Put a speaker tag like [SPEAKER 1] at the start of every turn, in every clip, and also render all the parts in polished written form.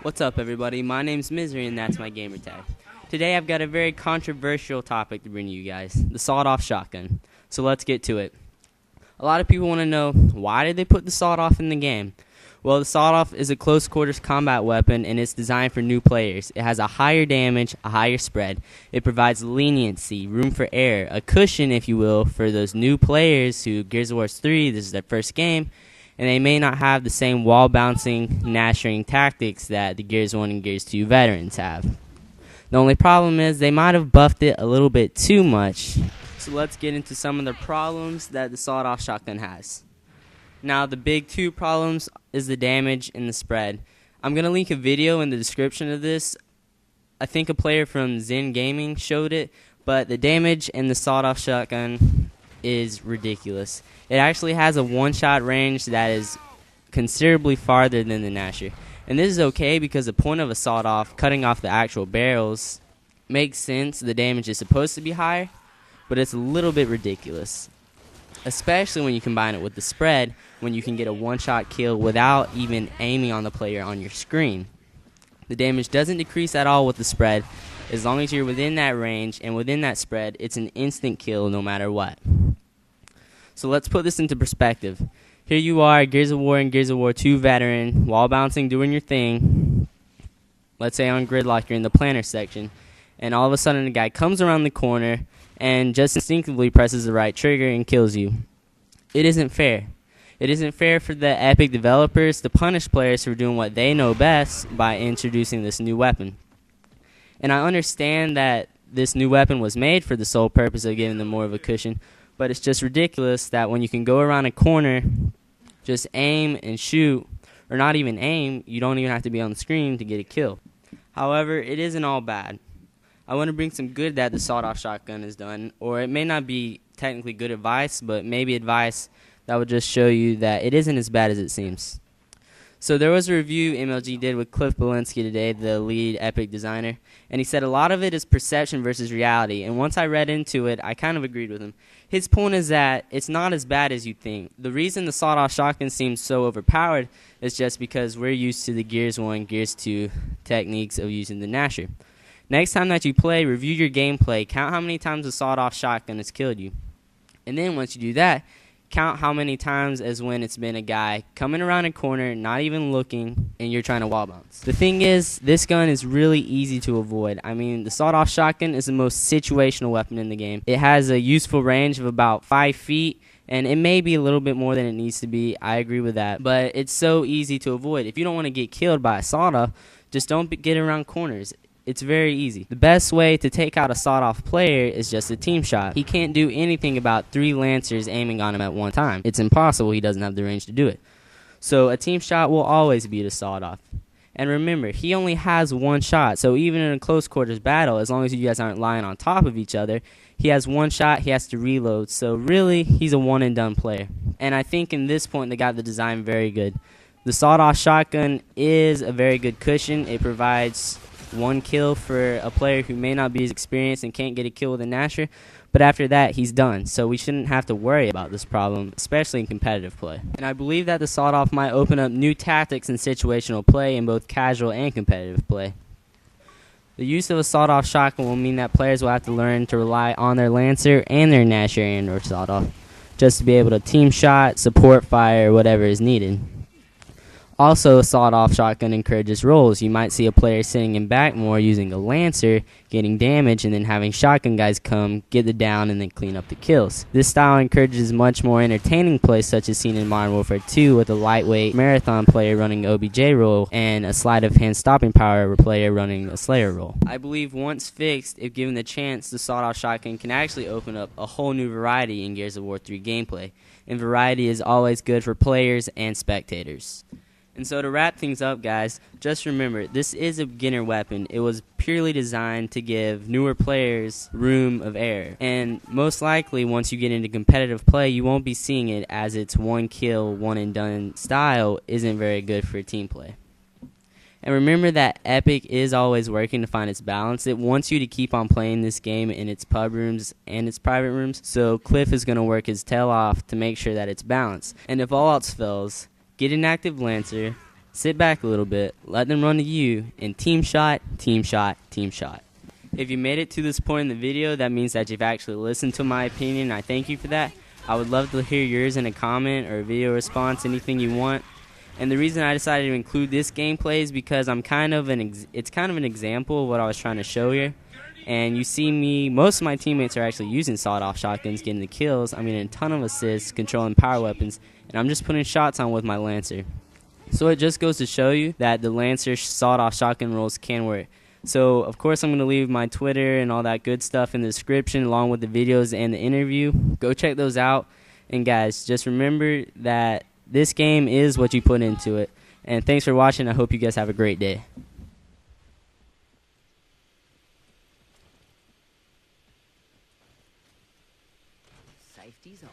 [SPEAKER 1] What's up, everybody? My name's Misery, and that's my gamer tag. Today I've got a very controversial topic to bring to you guys, the sawed-off shotgun. So let's get to it. A lot of people want to know, why did they put the sawed-off in the game? Well, the sawed-off is a close-quarters combat weapon, and it's designed for new players. It has a higher damage, a higher spread. It provides leniency, room for error, a cushion, if you will, for those new players who, Gears of War 3, this is their first game, and they may not have the same wall-bouncing, nashing tactics that the Gears 1 and Gears 2 veterans have. The only problem is they might have buffed it a little bit too much. So let's get into some of the problems that the sawed-off shotgun has. Now, the big two problems is the damage and the spread. I'm going to link a video in the description of this. I think a player from Zen Gaming showed it, but the damage in the sawed-off shotgun is ridiculous. It actually has a one-shot range that is considerably farther than the Nasher. And this is okay because the point of a sawed-off, cutting off the actual barrels, makes sense. The damage is supposed to be higher, but it's a little bit ridiculous. Especially when you combine it with the spread, when you can get a one-shot kill without even aiming on the player on your screen. The damage doesn't decrease at all with the spread. As long as you're within that range and within that spread, it's an instant kill no matter what. So let's put this into perspective. Here you are, Gears of War and Gears of War 2 veteran, wall bouncing, doing your thing. Let's say on Gridlock, you're in the planner section, and all of a sudden a guy comes around the corner and just instinctively presses the right trigger and kills you. It isn't fair. It isn't fair for the Epic developers to punish players for doing what they know best by introducing this new weapon. And I understand that this new weapon was made for the sole purpose of giving them more of a cushion, but it's just ridiculous that when you can go around a corner, just aim and shoot, or not even aim, you don't even have to be on the screen to get a kill. However, it isn't all bad. I want to bring some good that the sawed-off shotgun has done, or it may not be technically good advice, but maybe advice that would just show you that it isn't as bad as it seems. So there was a review MLG did with Cliff B today, the lead Epic designer, and he said a lot of it is perception versus reality, and once I read into it, I kind of agreed with him. His point is that it's not as bad as you think. The reason the sawed-off shotgun seems so overpowered is just because we're used to the Gears 1, Gears 2 techniques of using the Nasher. Next time that you play, review your gameplay, count how many times the sawed-off shotgun has killed you. And then once you do that, count how many times as when it's been a guy coming around a corner, not even looking, and you're trying to wall bounce. The thing is, this gun is really easy to avoid. I mean, the sawed-off shotgun is the most situational weapon in the game. It has a useful range of about 5 feet, and it may be a little bit more than it needs to be. I agree with that. But it's so easy to avoid. If you don't want to get killed by a sawed-off, just don't get around corners. It's very easy. The best way to take out a sawed-off player is just a team shot. He can't do anything about 3 Lancers aiming on him at one time. It's impossible. He doesn't have the range to do it. So a team shot will always beat a sawed-off. And remember, he only has one shot. So even in a close quarters battle, as long as you guys aren't lying on top of each other, he has one shot, he has to reload. So really, he's a one-and-done player. And I think in this point, they got the design very good. The sawed-off shotgun is a very good cushion. It provides one kill for a player who may not be as experienced and can't get a kill with a Nasher, but after that he's done, so we shouldn't have to worry about this problem, especially in competitive play. And I believe that the sawed-off might open up new tactics in situational play in both casual and competitive play. The use of a sawed-off shotgun will mean that players will have to learn to rely on their Lancer and their Nasher and or sawed-off just to be able to team shot, support fire, or whatever is needed. Also, a sawed-off shotgun encourages rolls. You might see a player sitting in back more using a Lancer, getting damage, and then having shotgun guys come, get the down, and then clean up the kills. This style encourages much more entertaining play, such as seen in Modern Warfare 2 with a lightweight marathon player running OBJ roll and a sleight of hand stopping power player running a Slayer roll. I believe once fixed, if given the chance, the sawed-off shotgun can actually open up a whole new variety in Gears of War 3 gameplay, and variety is always good for players and spectators. And so to wrap things up, guys, just remember, this is a beginner weapon. It was purely designed to give newer players room of error. And most likely, once you get into competitive play, you won't be seeing it, as its one kill, one and done style isn't very good for team play. And remember that Epic is always working to find its balance. It wants you to keep on playing this game in its pub rooms and its private rooms. So Cliff is going to work his tail off to make sure that it's balanced. And if all else fails, get an active Lancer, Sit back a little bit, let them run to you, and team shot, team shot, team shot. If you made it to this point in the video, that means that you've actually listened to my opinion. I thank you for that. I would love to hear yours in a comment or a video response, anything you want. And the reason I decided to include this gameplay is because it's kind of an example of what I was trying to show here. And you see me, most of my teammates are actually using sawed-off shotguns, getting the kills. I mean, a ton of assists, controlling power weapons, and I'm just putting shots on with my Lancer. So it just goes to show you that the Lancer sawed-off shotgun rolls can work. So, of course, I'm going to leave my Twitter and all that good stuff in the description along with the videos and the interview. Go check those out. And, guys, just remember that this game is what you put into it. And thanks for watching. I hope you guys have a great day. Safety's off.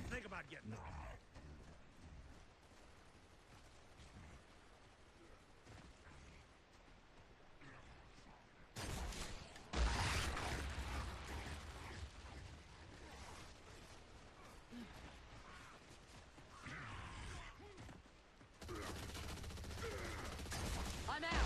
[SPEAKER 2] Think about getting out. I'm out.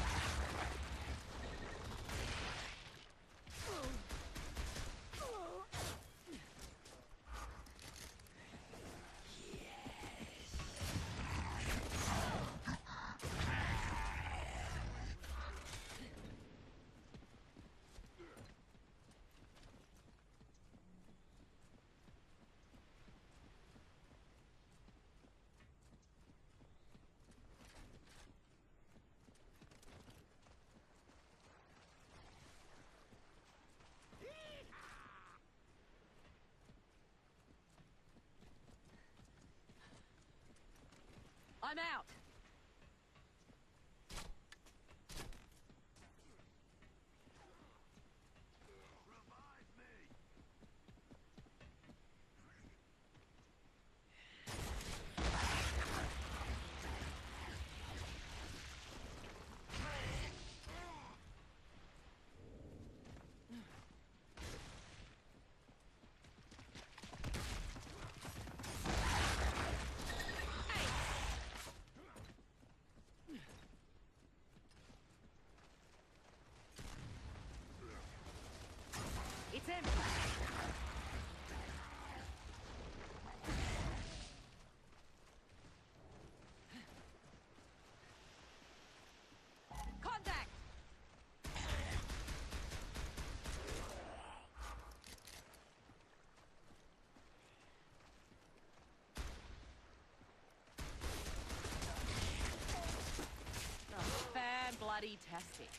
[SPEAKER 2] I'm out. It's empty. Contact. Oh, fan bloody tastic.